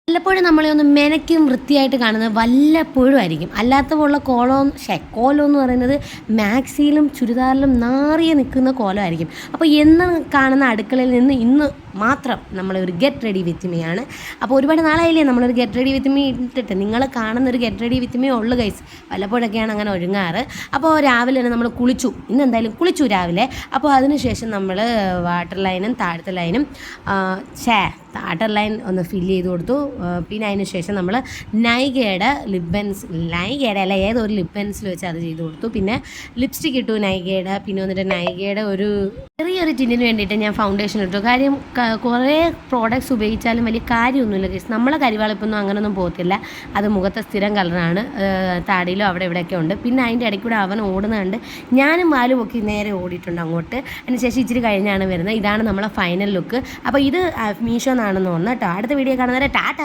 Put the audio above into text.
വല്ലപ്പോഴും നമ്മളെ ഒന്ന് മെനക്കും വൃത്തിയായിട്ട് കാണുന്നത് വല്ലപ്പോഴും ആയിരിക്കും. അല്ലാത്തപ്പോഴുള്ള കോലം എന്ന് പറയുന്നത് മാക്സിയിലും ചുരിദാറിലും നാറിയ നിൽക്കുന്ന കോലമായിരിക്കും. അപ്പോൾ എന്ന് കാണുന്ന അടുക്കളയിൽ നിന്ന് ഇന്ന് മാത്രം നമ്മളൊരു ഗെറ്റ് റെഡി വിത്ത് മീ ആണ്. അപ്പോൾ ഒരുപാട് നാളായില്ലേ നമ്മളൊരു ഗെറ്റ് റെഡി വിത്ത് മീ ഇട്ടിട്ട്. നിങ്ങൾ കാണുന്നൊരു ഗെറ്റ് റെഡി വിത്ത് മീ ഉള്ളു ഗൈസ്. വല്ലപ്പോഴൊക്കെയാണ് അങ്ങനെ ഒരുങ്ങാറ്. അപ്പോൾ രാവിലെ തന്നെ നമ്മൾ കുളിച്ചു. ഇന്ന് എന്തായാലും കുളിച്ചു രാവിലെ. അപ്പോൾ അതിനുശേഷം നമ്മൾ വാട്ടർ ലൈനും താഴത്തെ ലൈനും താഴത്തെ ലൈൻ ഒന്ന് ഫില്ല് ചെയ്ത് കൊടുത്തു. പിന്നെ അതിന് ശേഷം നമ്മൾ നൈകയുടെ നൈകയുടെ അല്ല ഏതൊരു ലിപ് പെൻസിൽ വെച്ച് അത് ചെയ്ത് കൊടുത്തു. പിന്നെ ലിപ്സ്റ്റിക് ഇട്ടു നൈകയുടെ. പിന്നെ വന്നിട്ട് നൈകയുടെ ഒരു ചെറിയൊരു ടിന്നിന് വേണ്ടിയിട്ട് ഞാൻ ഫൗണ്ടേഷൻ ഇട്ടു. കാര്യം കുറേ പ്രോഡക്റ്റ്സ് ഉപയോഗിച്ചാലും വലിയ കാര്യമൊന്നുമില്ല ഗൈസ്. നമ്മളെ കരിവാളിപ്പൊന്നും അങ്ങനെയൊന്നും പോകത്തില്ല. അത് മുഖത്തെ സ്ഥിരം കളറാണ്. താടിയിലും അവിടെ ഇവിടെയൊക്കെ ഉണ്ട്. പിന്നെ അതിൻ്റെ ഇടയ്ക്കൂടെ അവൻ ഓടുന്നുണ്ട്. ഞാനും വാലും ഒക്കെ നേരെ ഓടിയിട്ടുണ്ട് അങ്ങോട്ട്. അതിനുശേഷം ഇച്ചിരി കഴിഞ്ഞാണ് വരുന്നത്. ഇതാണ് നമ്മളെ ഫൈനൽ ലുക്ക്. അപ്പോൾ ഇത് മീഷോ എന്നാണെന്ന് തോന്നുന്നു കേട്ടോ. അടുത്ത വീഡിയോ കാണുന്നവരെ ടാറ്റ.